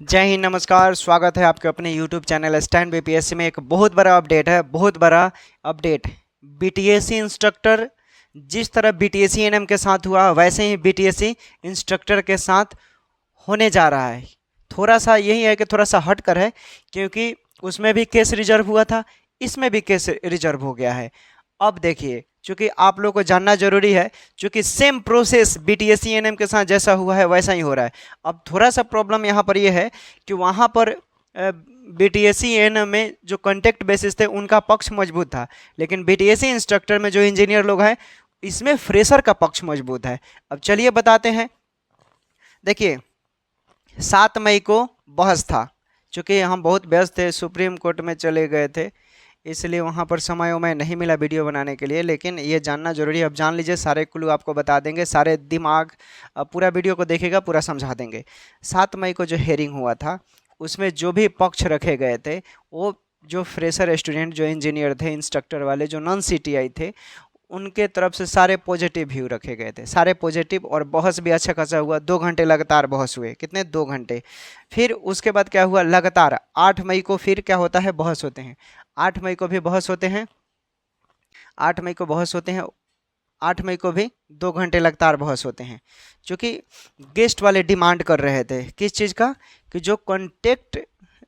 जय हिंद, नमस्कार। स्वागत है आपके अपने YouTube चैनल स्टैंड बीपीएससी में। एक बहुत बड़ा अपडेट है, बहुत बड़ा अपडेट। बीटीएससी इंस्ट्रक्टर, जिस तरह बीटीएससी एनएम के साथ हुआ वैसे ही बीटीएससी इंस्ट्रक्टर के साथ होने जा रहा है। थोड़ा सा यही है कि थोड़ा सा हट कर है, क्योंकि उसमें भी केस रिजर्व हुआ था, इसमें भी केस रिजर्व हो गया है। अब देखिए, चूंकि आप लोगों को जानना जरूरी है, चूंकि सेम प्रोसेस बीटीएससी एनएम के साथ जैसा हुआ है वैसा ही हो रहा है। अब थोड़ा सा प्रॉब्लम यहाँ पर यह है कि वहाँ पर बीटीएससी एनएम में जो कॉन्टेक्ट बेसिस थे उनका पक्ष मजबूत था, लेकिन बीटीएससी इंस्ट्रक्टर में जो इंजीनियर लोग हैं इसमें फ्रेशर का पक्ष मजबूत है। अब चलिए बताते हैं। देखिए, 7 मई को बहस था, चूँकि हम बहुत व्यस्त थे, सुप्रीम कोर्ट में चले गए थे, इसलिए वहाँ पर समय उमय नहीं मिला वीडियो बनाने के लिए। लेकिन ये जानना जरूरी है। अब जान लीजिए, सारे क्लू आपको बता देंगे, सारे दिमाग पूरा वीडियो को देखेगा, पूरा समझा देंगे। 7 मई को जो हेयरिंग हुआ था उसमें जो भी पक्ष रखे गए थे, वो जो फ्रेशर स्टूडेंट, जो इंजीनियर थे, इंस्ट्रक्टर वाले, जो नॉन सीटीआई थे, उनके तरफ से सारे पॉजिटिव व्यू रखे गए थे, सारे पॉजिटिव। और बहस भी अच्छा खासा हुआ, 2 घंटे लगातार बहस हुए। कितने? 2 घंटे। फिर उसके बाद क्या हुआ, लगातार 8 मई को फिर क्या होता है, बहस होते हैं। 8 मई को भी बहस होते हैं, 8 मई को बहस होते हैं, 8 मई को भी 2 घंटे लगातार बहस होते हैं। क्योंकि गेस्ट वाले डिमांड कर रहे थे किस चीज़ का, कि जो कॉन्टेक्ट,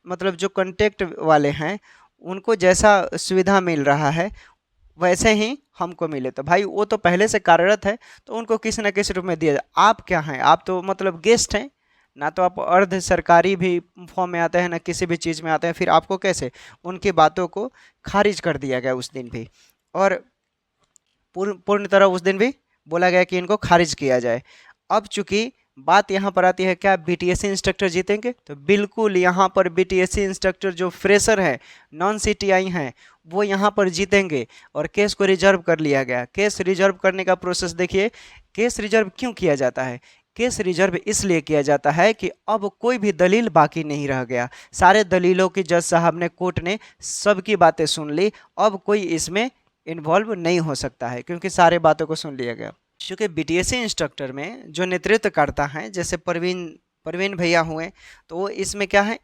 मतलब जो कॉन्टेक्ट वाले हैं उनको जैसा सुविधा मिल रहा है वैसे ही हमको मिले। तो भाई वो तो पहले से कार्यरत है, तो उनको किसी न किसी रूप में दिया जाए। आप क्या हैं? आप तो मतलब गेस्ट हैं ना, तो आप अर्ध सरकारी भी फॉर्म में आते हैं ना किसी भी चीज़ में आते हैं। फिर आपको कैसे? उनकी बातों को खारिज कर दिया गया उस दिन भी, और पूर्ण तरह उस दिन भी बोला गया कि इनको खारिज किया जाए। अब चूंकि बात यहाँ पर आती है, क्या बीटीएससी इंस्ट्रक्टर जीतेंगे? तो बिल्कुल यहाँ पर बीटीएससी इंस्ट्रक्टर जो फ्रेशर है, नॉन सीटीआई हैं, वो यहाँ पर जीतेंगे। और केस को रिजर्व कर लिया गया। केस रिजर्व करने का प्रोसेस देखिए। केस रिजर्व क्यों किया जाता है? केस रिजर्व इसलिए किया जाता है कि अब कोई भी दलील बाकी नहीं रह गया। सारे दलीलों की जज साहब ने, कोर्ट ने सबकी बातें सुन ली। अब कोई इसमें इन्वॉल्व नहीं हो सकता है, क्योंकि सारे बातों को सुन लिया गया। क्योंकि बीटीएससी इंस्ट्रक्टर में जो नेतृत्व करता है, जैसे परवीन भैया हुए, तो वो इसमें क्या है,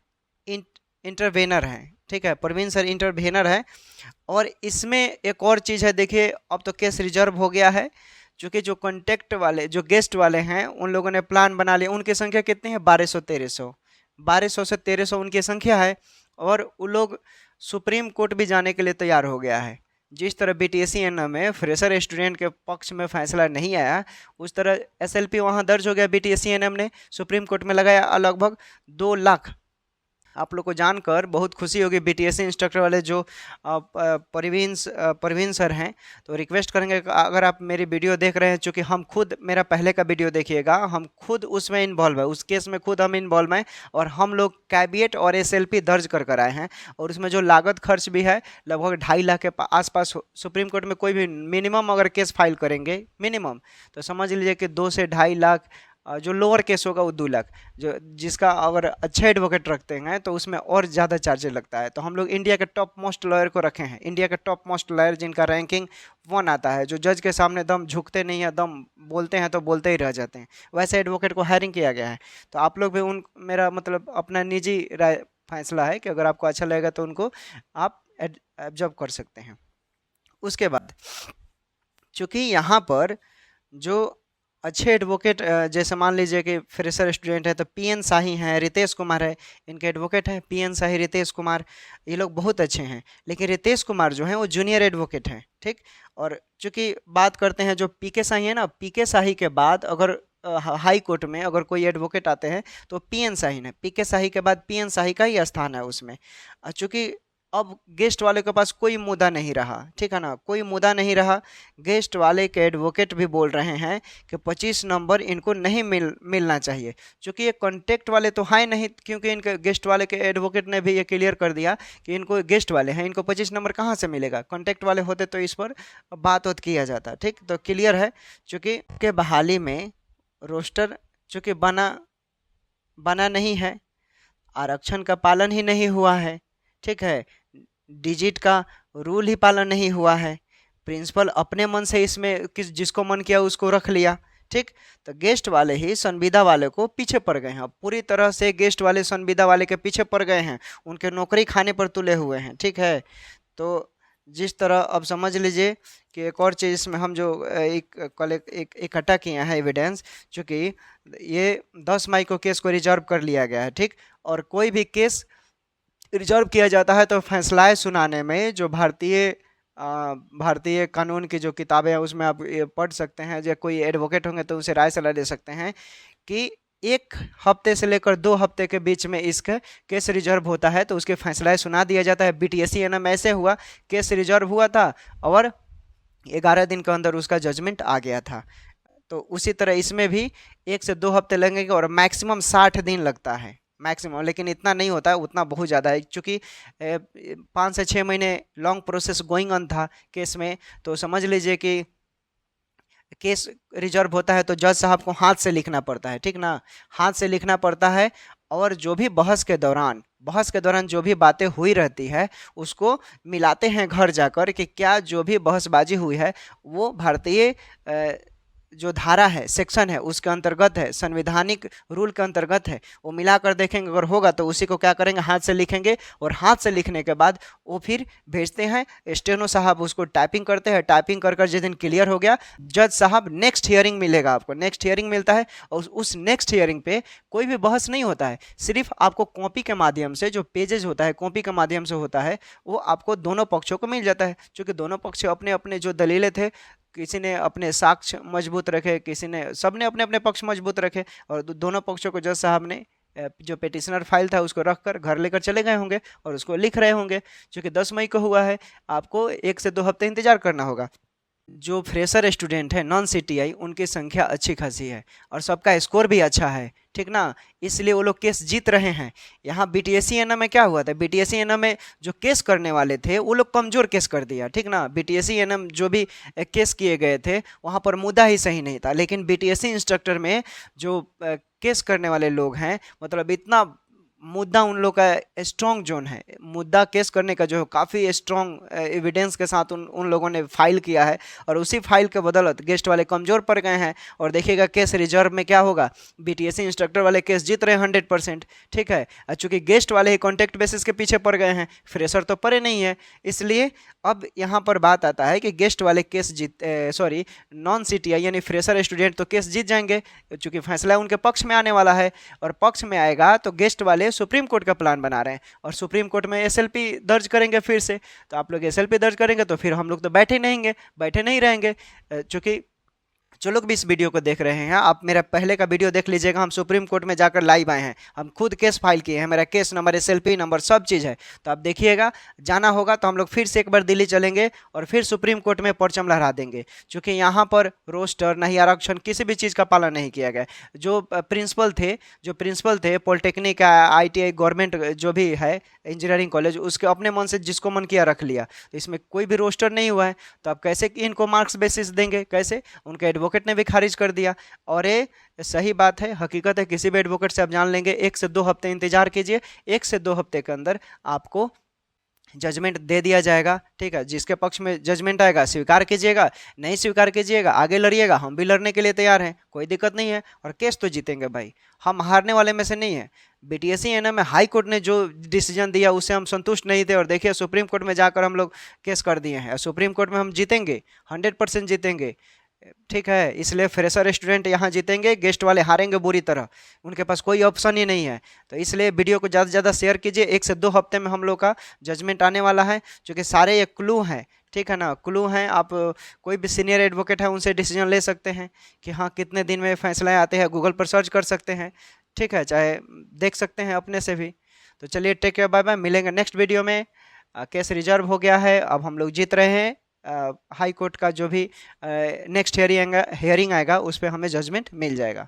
इंटरवेनर हैं। ठीक है, परवीन सर इंटरवेनर है। और इसमें एक और चीज़ है, देखिए, अब तो केस रिजर्व हो गया है, क्योंकि जो कॉन्टेक्ट वाले, जो गेस्ट वाले हैं, उन लोगों ने प्लान बना लिया। उनकी संख्या कितनी है? 1200 से 1300 उनकी संख्या है। और वो लोग सुप्रीम कोर्ट भी जाने के लिए तैयार हो गया है। जिस तरह बीटीएससी एनएम में फ्रेशर स्टूडेंट के पक्ष में फैसला नहीं आया, उस तरह एसएलपी वहाँ दर्ज हो गया। बीटीएससी एनएम ने सुप्रीम कोर्ट में लगाया लगभग 2 लाख। आप लोग को जानकर बहुत खुशी होगी, बीटीएससी इंस्ट्रक्टर वाले जो परवीन सर हैं, तो रिक्वेस्ट करेंगे अगर आप मेरी वीडियो देख रहे हैं, चूँकि हम खुद, मेरा पहले का वीडियो देखिएगा, हम खुद उसमें इन्वॉल्व है, उस केस में खुद हम इन्वॉल्व हैं। और हम लोग कैबिनेट और एसएलपी दर्ज कर आए हैं। और उसमें जो लागत खर्च भी है लगभग 2.5 लाख के आसपास। सुप्रीम कोर्ट में कोई भी मिनिमम अगर केस फाइल करेंगे, मिनिमम, तो समझ लीजिए कि 2 से 2.5 लाख। जो लोअर केस होगा वो 2 लाख। जो जिसका अगर अच्छे एडवोकेट रखते हैं तो उसमें और ज़्यादा चार्जेस लगता है। तो हम लोग इंडिया के टॉप मोस्ट लॉयर को रखे हैं, इंडिया के टॉप मोस्ट लॉयर जिनका रैंकिंग 1 आता है, जो जज के सामने दम झुकते नहीं है, दम बोलते हैं तो बोलते ही रह जाते हैं, वैसे एडवोकेट को हायरिंग किया गया है। तो आप लोग भी उन, मेरा मतलब अपना निजी राय फैसला है कि अगर आपको अच्छा लगेगा तो उनको आप एब्जॉर्ब कर सकते हैं। उसके बाद चूँकि यहाँ पर जो अच्छे एडवोकेट, जैसे मान लीजिए कि फ्रेशर स्टूडेंट है, तो पीएन शाही हैं, रितेश कुमार है, इनके एडवोकेट हैं पीएन शाही, रितेश कुमार, ये लोग बहुत अच्छे हैं। लेकिन रितेश कुमार जो हैं वो जूनियर एडवोकेट हैं। ठीक। और चूँकि बात करते हैं जो पीके शाही है ना, पीके शाही के बाद अगर हाई कोर्ट में अगर कोई एडवोकेट आते हैं तो पीएन शाही है, पीके शाही के बाद पीएन शाही का ही स्थान है उसमें। चूँकि अब गेस्ट वाले के पास कोई मुद्दा नहीं रहा, ठीक है ना, कोई मुद्दा नहीं रहा। गेस्ट वाले के एडवोकेट भी बोल रहे हैं कि 25 नंबर इनको नहीं मिलना चाहिए, क्योंकि ये कॉन्टेक्ट वाले तो हैं नहीं, क्योंकि इनके गेस्ट वाले के एडवोकेट ने भी ये क्लियर कर दिया कि इनको, गेस्ट वाले हैं, इनको 25 नंबर कहाँ से मिलेगा। कॉन्टेक्ट वाले होते तो इस पर बात किया जाता। ठीक, तो क्लियर है। चूँकि के बहाली में रोस्टर चूँकि बना नहीं है, आरक्षण का पालन ही नहीं हुआ है, ठीक है, डिजिट का रूल ही पालन नहीं हुआ है, प्रिंसिपल अपने मन से इसमें जिसको मन किया उसको रख लिया, ठीक। तो गेस्ट वाले ही संविदा वाले को पीछे पड़ गए हैं, अब पूरी तरह से गेस्ट वाले संविदा वाले के पीछे पड़ गए हैं, उनके नौकरी खाने पर तुले हुए हैं, ठीक है। तो जिस तरह अब समझ लीजिए कि एक और चीज़ इसमें हम जो एक इकट्ठा किए हैं एविडेंस, चूँकि ये 10 मई को केस को रिजर्व कर लिया गया है, ठीक। और कोई भी केस रिजर्व किया जाता है तो फैसलाएं सुनाने में जो भारतीय कानून की जो किताबें हैं उसमें आप ये पढ़ सकते हैं, जो कोई एडवोकेट होंगे तो उनसे राय सलाह ले सकते हैं कि 1 हफ्ते से लेकर 2 हफ्ते के बीच में इसका केस रिजर्व होता है तो उसके फैसलाएं सुना दिया जाता है। बीटीएससी एनएम ऐसे हुआ, केस रिजर्व हुआ था और 11 दिन के अंदर उसका जजमेंट आ गया था। तो उसी तरह इसमें भी 1 से 2 हफ्ते लगेंगे और मैक्सिमम 60 दिन लगता है मैक्सिमम, लेकिन इतना नहीं होता है, उतना बहुत ज़्यादा है, क्योंकि 5 से 6 महीने लॉन्ग प्रोसेस गोइंग ऑन था केस में। तो समझ लीजिए कि केस रिजर्व होता है तो जज साहब को हाथ से लिखना पड़ता है, ठीक ना, हाथ से लिखना पड़ता है। और जो भी बहस के दौरान जो भी बातें हुई रहती है उसको मिलाते हैं घर जाकर कि क्या जो भी बहसबाजी हुई है वो भारतीय जो धारा है, सेक्शन है, उसके अंतर्गत है, संवैधानिक रूल के अंतर्गत है, वो मिलाकर देखेंगे। अगर होगा तो उसी को क्या करेंगे, हाथ से लिखेंगे, और हाथ से लिखने के बाद वो फिर भेजते हैं, स्टेनो साहब उसको टाइपिंग करते हैं। टाइपिंग कर जिस दिन क्लियर हो गया, जज साहब नेक्स्ट हियरिंग मिलेगा आपको, नेक्स्ट हियरिंग मिलता है और उस नेक्स्ट हियरिंग पे कोई भी बहस नहीं होता है, सिर्फ आपको कॉपी के माध्यम से जो पेजेज होता है कॉपी के माध्यम से होता है वो आपको दोनों पक्षों को मिल जाता है, क्योंकि दोनों पक्ष अपने अपने जो दलीलें थे, किसी ने अपने साक्ष्य मजबूत रखे, किसी ने, सबने अपने अपने पक्ष मजबूत रखे, और दोनों पक्षों को जज साहब ने जो पिटिशनर फाइल था उसको रखकर घर लेकर चले गए होंगे और उसको लिख रहे होंगे। क्योंकि 10 मई को हुआ है, आपको 1 से 2 हफ्ते इंतजार करना होगा। जो फ्रेशर स्टूडेंट है नॉन सीटीआई, उनकी संख्या अच्छी खासी है और सबका स्कोर भी अच्छा है, ठीक ना, इसलिए वो लोग केस जीत रहे हैं। यहाँ बीटीएससी एनएम में क्या हुआ था, बीटीएससी एनएम में जो केस करने वाले थे वो लोग कमज़ोर केस कर दिया, ठीक ना। बीटीएससी एनएम जो भी केस किए गए थे वहाँ पर मुद्दा ही सही नहीं था, लेकिन बीटीएससी इंस्ट्रक्टर में जो केस करने वाले लोग हैं, मतलब इतना मुद्दा उन लोग का स्ट्रॉन्ग जोन है, मुद्दा केस करने का जो काफ़ी स्ट्रॉन्ग एविडेंस के साथ उन लोगों ने फाइल किया है, और उसी फाइल के बदौलत गेस्ट वाले कमज़ोर पड़ गए हैं। और देखिएगा केस रिजर्व में क्या होगा, बीटीएससी इंस्ट्रक्टर वाले केस जीत रहे हैं 100%, ठीक है। चूँकि गेस्ट वाले ही कॉन्टैक्ट बेसिस के पीछे पड़ गए हैं, फ्रेशर तो पड़े नहीं है, इसलिए अब यहाँ पर बात आता है कि गेस्ट वाले केस नॉन सीटीआई यानी फ्रेशर स्टूडेंट तो केस जीत जाएंगे, चूँकि फैसला उनके पक्ष में आने वाला है, और पक्ष में आएगा तो गेस्ट वाले सुप्रीम कोर्ट का प्लान बना रहे हैं और सुप्रीम कोर्ट में एसएलपी दर्ज करेंगे फिर से। तो आप लोग एसएलपी दर्ज करेंगे तो फिर हम लोग तो बैठे नहीं रहेंगे, क्योंकि जो लोग भी इस वीडियो को देख रहे हैं, आप मेरा पहले का वीडियो देख लीजिएगा, हम सुप्रीम कोर्ट में जाकर लाइव आए हैं, हम खुद केस फाइल किए हैं, मेरा केस नंबर, एसएलपी नंबर, सब चीज़ है। तो आप देखिएगा, जाना होगा तो हम लोग फिर से एक बार दिल्ली चलेंगे और फिर सुप्रीम कोर्ट में परचम लहरा देंगे, क्योंकि यहाँ पर रोस्टर नहीं, आरक्षण, किसी भी चीज़ का पालन नहीं किया गया। जो प्रिंसिपल थे पॉलिटेक्निक, ITI, गवर्नमेंट जो भी है इंजीनियरिंग कॉलेज, उसके अपने मन से जिसको मन किया रख लिया, तो इसमें कोई भी रोस्टर नहीं हुआ है, तो आप कैसे इनको मार्क्स बेसिस देंगे, कैसे? उनके एडवोकेट ने भी खारिज कर दिया। और ये सही बात है, हकीकत है, किसी भी एडवोकेट से आप जान लेंगे, 1 से 2 हफ्ते इंतजार कीजिए, 1 से 2 हफ्ते के अंदर आपको जजमेंट दे दिया जाएगा, ठीक है। जिसके पक्ष में जजमेंट आएगा स्वीकार कीजिएगा, नहीं स्वीकार कीजिएगा आगे लड़िएगा, हम भी लड़ने के लिए तैयार हैं, कोई दिक्कत नहीं है, और केस तो जीतेंगे भाई, हम हारने वाले में से नहीं है। बीटीएससी एनएम में हाई कोर्ट ने जो डिसीजन दिया उससे हम संतुष्ट नहीं थे, और देखिए सुप्रीम कोर्ट में जाकर हम लोग केस कर दिए हैं, सुप्रीम कोर्ट में हम जीतेंगे, 100% जीतेंगे, ठीक है। इसलिए फ्रेशर स्टूडेंट यहाँ जीतेंगे, गेस्ट वाले हारेंगे बुरी तरह, उनके पास कोई ऑप्शन ही नहीं है। तो इसलिए वीडियो को ज़्यादा से ज़्यादा शेयर कीजिए, 1 से 2 हफ्ते में हम लोग का जजमेंट आने वाला है, क्योंकि सारे ये क्लू हैं, ठीक है ना, क्लू हैं। आप कोई भी सीनियर एडवोकेट है उनसे डिसीजन ले सकते हैं कि हाँ कितने दिन में फैसला आते हैं, गूगल पर सर्च कर सकते हैं, ठीक है, चाहे देख सकते हैं अपने से भी। तो चलिए, टेक केयर, बाय बाय, मिलेंगे नेक्स्ट वीडियो में। केस रिजर्व हो गया है, अब हम लोग जीत रहे हैं, हाई कोर्ट का जो भी नेक्स्ट हियरिंग आएगा उस पर हमें जजमेंट मिल जाएगा।